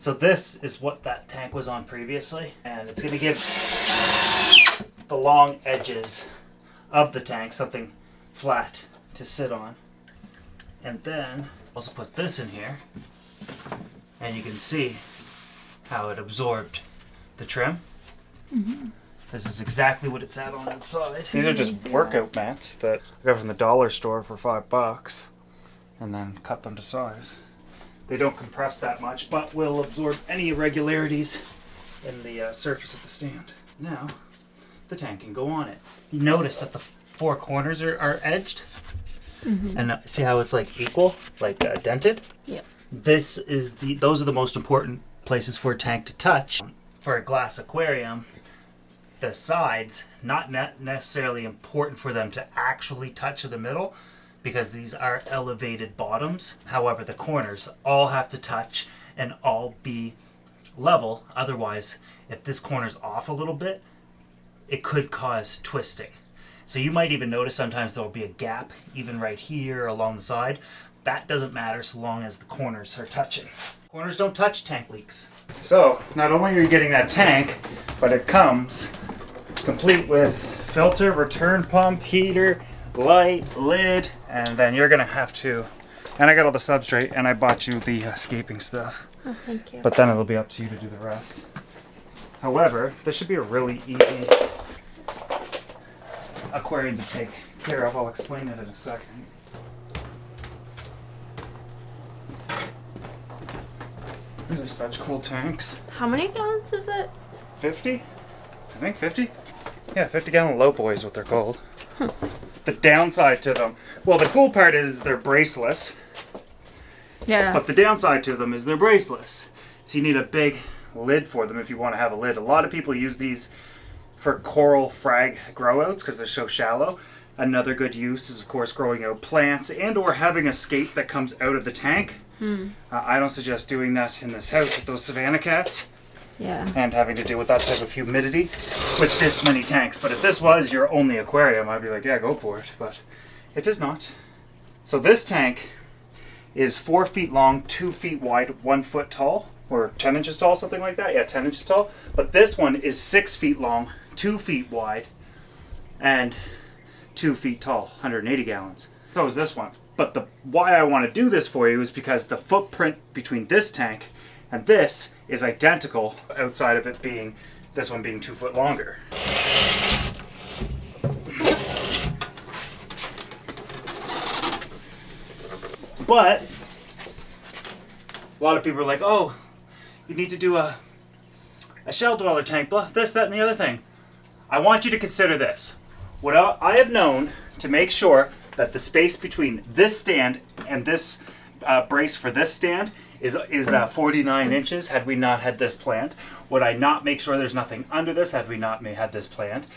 So this is what that tank was on previously, and it's going to give the long edges of the tank something flat to sit on. And then also put this in here, and you can see how it absorbed the trim. Mm-hmm. This is exactly what it sat on outside. These are just workout mats that I got from the dollar store for $5, and then cut them to size. They don't compress that much, but will absorb any irregularities in the surface of the stand. Now, the tank can go on it. You notice that the four corners are edged, mm-hmm. and see how it's like equal, like dented? Yep. Those are the most important places for a tank to touch. For a glass aquarium, the sides, not necessarily important for them to actually touch the middle, because these are elevated bottoms. However, the corners all have to touch and all be level. Otherwise, if this corner's off a little bit, it could cause twisting. So you might even notice sometimes there'll be a gap even right here along the side. That doesn't matter so long as the corners are touching. Corners don't touch tank leaks. So not only are you getting that tank, but it comes complete with filter, return pump, heater, light, lid, and then you're gonna have to, and I got all the substrate, and I bought you the escaping stuff. Oh, thank you. But then it'll be up to you to do the rest. However, this should be a really easy aquarium to take care of. I'll explain it in a second. These are such cool tanks. How many gallons is it? 50? I think 50? Yeah, 50-gallon low boy is what they're called. The downside to them, well, the cool part is they're braceless. Yeah. But the downside to them is they're braceless. So you need a big lid for them if you want to have a lid. A lot of people use these for coral frag grow outs because they're so shallow. Another good use is, of course, growing out plants and or having a skate that comes out of the tank. I don't suggest doing that in this house with those savanna cats. Yeah. And having to deal with that type of humidity with this many tanks. But if this was your only aquarium, I'd be like, yeah, go for it. But it does not. So this tank is 4 feet long, 2 feet wide, 1 foot tall, or 10 inches tall, something like that. Yeah, 10 inches tall. But this one is 6 feet long, 2 feet wide, and 2 feet tall, 180 gallons. So is this one. But why I want to do this for you is because the footprint between this tank and this is identical, outside of it being, this one being 2 foot longer. But a lot of people are like, oh, you need to do a shell dweller tank, blah, this, that, and the other thing. I want you to consider this. What I have known to make sure that the space between this stand and this brace for this stand is 49 inches had we not had this planned. Would I not make sure there's nothing under this had we not had this planned?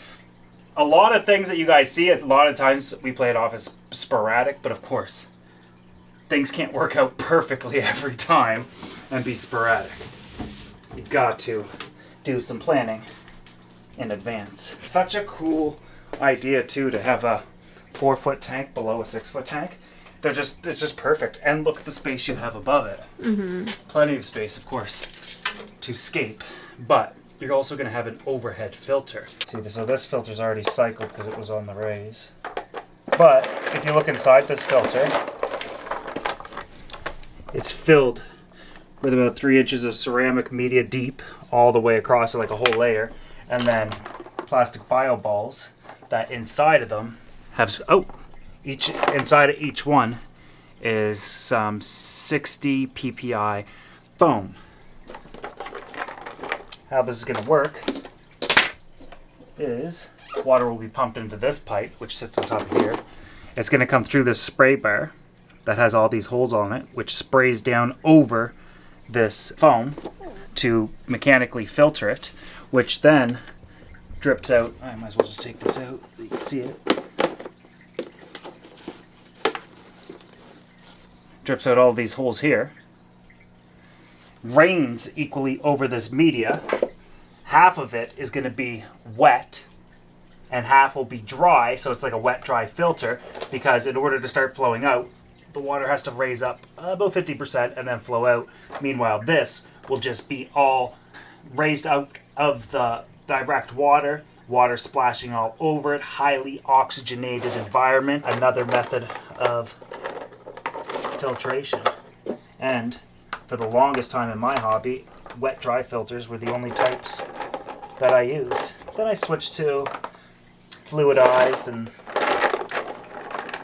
A lot of things that you guys see, a lot of times we play it off as sporadic, but of course, things can't work out perfectly every time and be sporadic. You got to do some planning in advance. Such a cool idea too to have a 4 foot tank below a 6 foot tank. It's just perfect. And look at the space you have above it. Mm-hmm. Plenty of space, of course, to escape. But you're also going to have an overhead filter. See, so this filter's already cycled because it was on the raise. But if you look inside this filter, it's filled with about 3 inches of ceramic media deep all the way across, like a whole layer. And then plastic bio balls that inside of them have, inside of each one is some 60 ppi foam. How this is going to work is water will be pumped into this pipe, which sits on top of here. It's going to come through this spray bar that has all these holes on it, which sprays down over this foam to mechanically filter it, which then drips out. I might as well just take this out so you can see it. Drips out all these holes here, rains equally over this media. Half of it is going to be wet and half will be dry, so it's like a wet dry filter, because in order to start flowing out, the water has to raise up about 50% and then flow out. Meanwhile, this will just be all raised out of the direct water, water splashing all over it, highly oxygenated environment. Another method of filtration. And for the longest time in my hobby, wet dry filters were the only types that I used. Then I switched to fluidized, and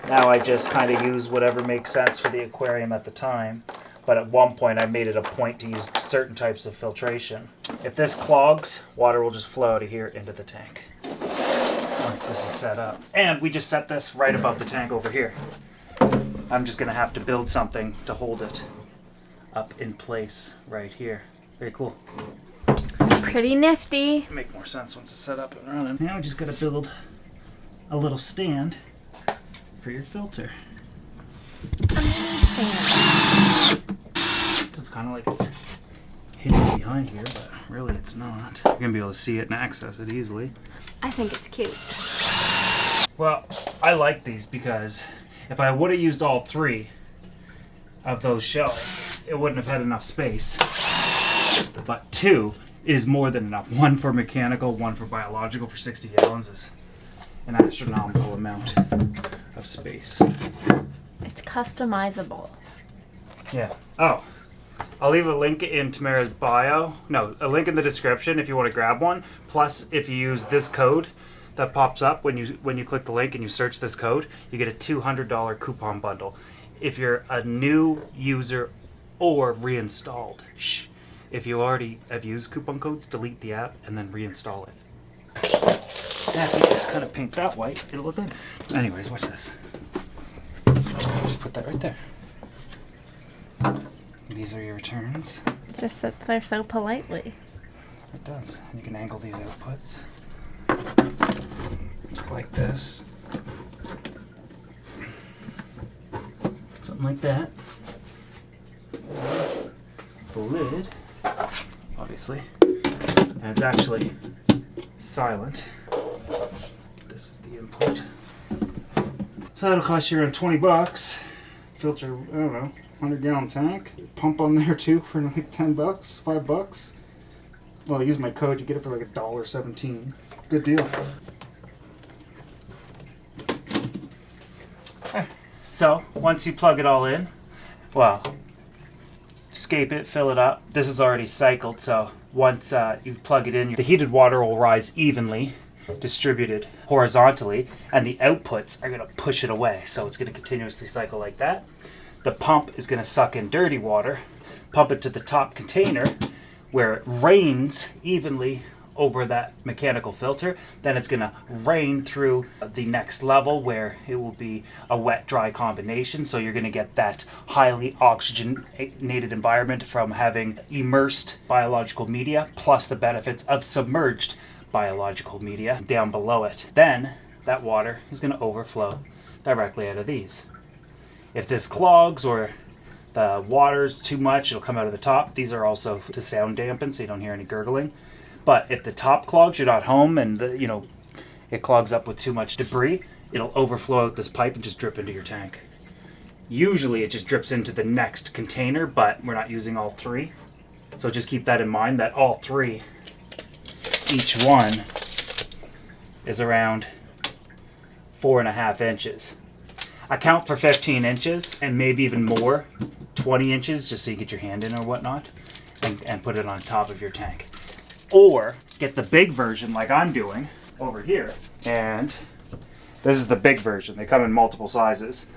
now I just kind of use whatever makes sense for the aquarium at the time. But at one point I made it a point to use certain types of filtration. If this clogs, water will just flow out of here into the tank once this is set up. And we just set this right above the tank over here. I'm just gonna have to build something to hold it up in place right here. Very cool. Pretty nifty. Make more sense once it's set up and running. Now I just gotta build a little stand for your filter. It's kind of like it's hidden behind here, but really it's not. You're gonna be able to see it and access it easily. I think it's cute. Well, I like these because if I would have used all three of those shelves, it wouldn't have had enough space. But two is more than enough. One for mechanical, one for biological for 60 gallons is an astronomical amount of space. It's customizable. Yeah. Oh, I'll leave a link in Tamara's bio. No, a link in the description if you want to grab one. Plus, if you use this code that pops up when you click the link and you search this code, you get a $200 coupon bundle. If you're a new user or reinstalled. Shh. If you already have used coupon codes, delete the app and then reinstall it. Yeah, if you just kind of paint that white, it'll look good. Anyways, watch this. Just put that right there. These are your returns. It just sits there so politely. It does. And you can angle these outputs. Just like this. Something like that. The lid, obviously. And it's actually silent. This is the input. So that'll cost you around 20 bucks. Filter, I don't know, 100-gallon tank. Pump on there too for like 10 bucks, 5 bucks. Well, use my code, you get it for like $1.17. Good deal. So, once you plug it all in, well, escape it, fill it up. This is already cycled, so once you plug it in, the heated water will rise evenly, distributed horizontally, and the outputs are going to push it away. So it's going to continuously cycle like that. The pump is going to suck in dirty water, pump it to the top container where it rains evenly over that mechanical filter. Then it's going to rain through the next level where it will be a wet-dry combination. So you're going to get that highly oxygenated environment from having immersed biological media plus the benefits of submerged biological media down below it. Then that water is going to overflow directly out of these. If this clogs or the water's too much, it'll come out of the top. These are also to sound dampen so you don't hear any gurgling. But if the top clogs, you're not home and it clogs up with too much debris, it'll overflow out this pipe and just drip into your tank. Usually it just drips into the next container, but we're not using all three. So just keep that in mind that all three, each one is around 4.5 inches. Account for 15 inches and maybe even more, 20 inches, just so you get your hand in or whatnot, and put it on top of your tank. Or get the big version like I'm doing over here. And this is the big version. They come in multiple sizes.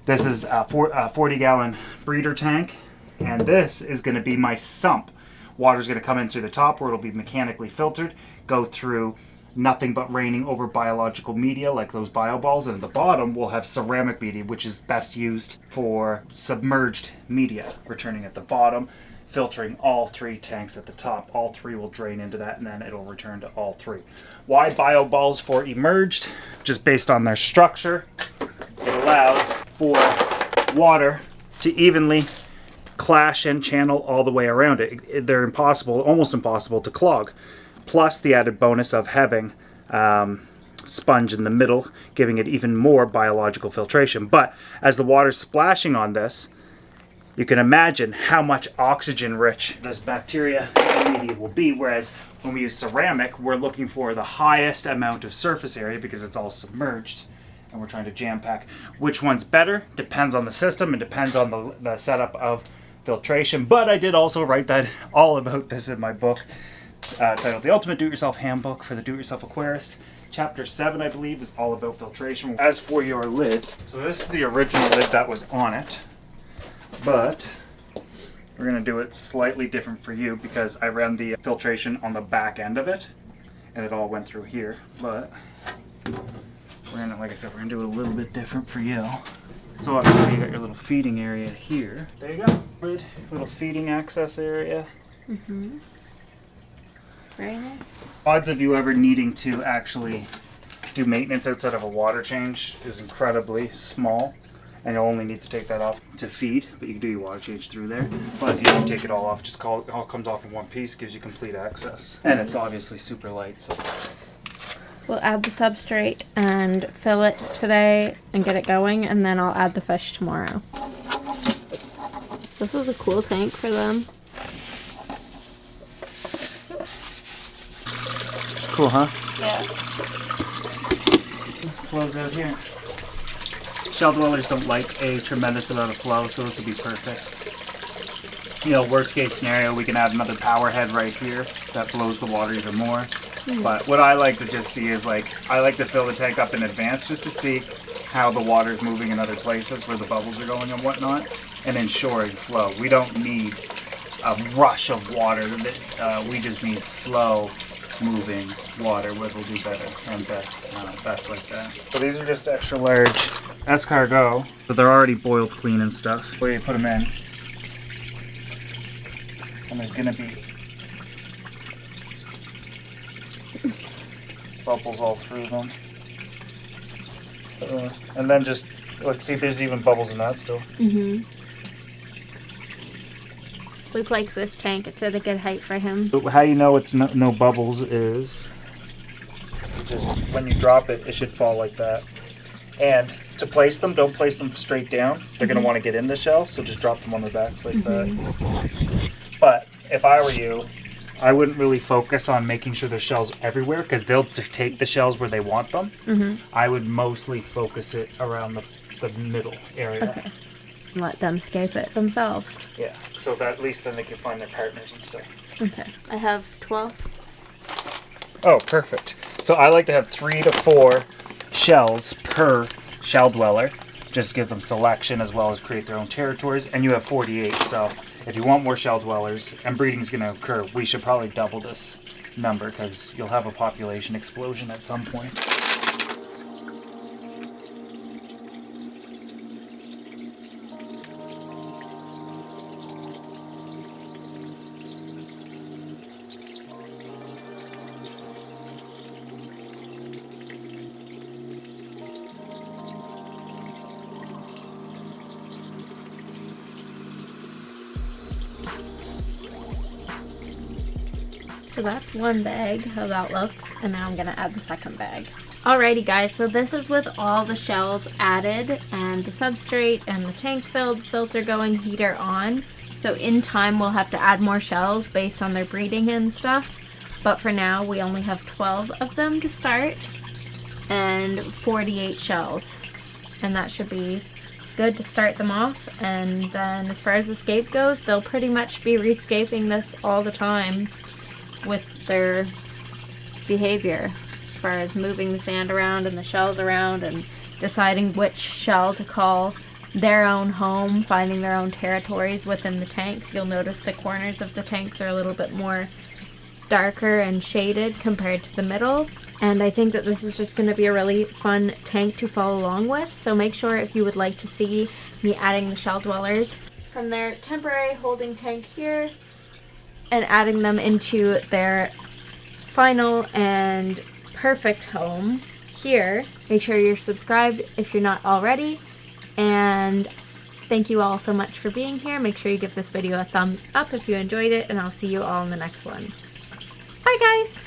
This is a 40-gallon breeder tank. And this is going to be my sump. Water's going to come in through the top where it'll be mechanically filtered, go through nothing but raining over biological media like those bio balls, and at the bottom we'll have ceramic media, which is best used for submerged media, returning at the bottom, filtering all three tanks at the top. All three will drain into that and then it'll return to all three. Why bio balls for emerged? Just based on their structure, it allows for water to evenly clash and channel all the way around it. They're impossible, almost impossible to clog. Plus the added bonus of having sponge in the middle, giving it even more biological filtration. But as the water's splashing on this, you can imagine how much oxygen rich this bacteria media will be. Whereas when we use ceramic, we're looking for the highest amount of surface area because it's all submerged and we're trying to jam pack. Which one's better depends on the system and depends on the setup of filtration. But I did also write that all about this in my book titled The Ultimate Do-It-Yourself Handbook for the Do-It-Yourself Aquarist. Chapter 7, I believe, is all about filtration. As for your lid, so this is the original lid that was on it, but we're going to do it slightly different for you because I ran the filtration on the back end of it and it all went through here. But we're going to, like I said, we're going to do it a little bit different for you. So obviously you got your little feeding area here. There you go. Lid, little feeding access area. Mm-hmm. Very nice. Odds of you ever needing to actually do maintenance outside of a water change is incredibly small, and you'll only need to take that off to feed, but you can do your water change through there. But if you don't take it all off, just call it all comes off in one piece, gives you complete access. And it's obviously super light. So We'll add the substrate and fill it today and get it going, and then I'll add the fish tomorrow. This is a cool tank for them. cool, huh? Yeah. Flows out here. Shell dwellers don't like a tremendous amount of flow, so this will be perfect. You know, worst case scenario, we can add another power head right here that blows the water even more. But what I like to just see is, like, I like to fill the tank up in advance just to see how the water is moving in other places where the bubbles are going and whatnot, and ensuring flow. We don't need a rush of water. We just need slow moving water, which will do better and best like that. So these are just extra large escargot, but they're already boiled clean and stuff. Where you put them in, and there's gonna be bubbles all through them. And then just, let's see if there's even bubbles in that still. Mm-hmm. Luke likes this tank. It's at a good height for him. How you know it's no bubbles is just when you drop it, it should fall like that. And to place them, don't place them straight down. They're going to want to get in the shell, so just drop them on their backs like that. But if I were you, I wouldn't really focus on making sure there's shells everywhere because they'll take the shells where they want them. I would mostly focus it around the middle area. Okay. Let them scape it themselves. Yeah, so that at least then they can find their partners and stuff. Okay. I have 12. Oh, perfect. So I like to have 3 to 4 shells per shell dweller. Just give them selection as well as create their own territories. And you have 48, so if you want more shell dwellers, and breeding is going to occur, we should probably double this number because you'll have a population explosion at some point. So that's one bag, how that looks, and now I'm gonna add the second bag. Alrighty guys, so this is with all the shells added and the substrate and the tank filled, filter going, heater on. So in time we'll have to add more shells based on their breeding and stuff. But for now we only have 12 of them to start and 48 shells. And that should be good to start them off. And then as far as the scape goes, they'll pretty much be rescaping this all the time with their behavior as far as moving the sand around and the shells around and deciding which shell to call their own home, finding their own territories within the tanks. You'll notice the corners of the tanks are a little bit more darker and shaded compared to the middle, and I think that this is just going to be a really fun tank to follow along with. So make sure if you would like to see me adding the shell dwellers from their temporary holding tank here and adding them into their final and perfect home here. Make sure you're subscribed if you're not already, and thank you all so much for being here. Make sure you give this video a thumbs up if you enjoyed it, and I'll see you all in the next one. Bye guys!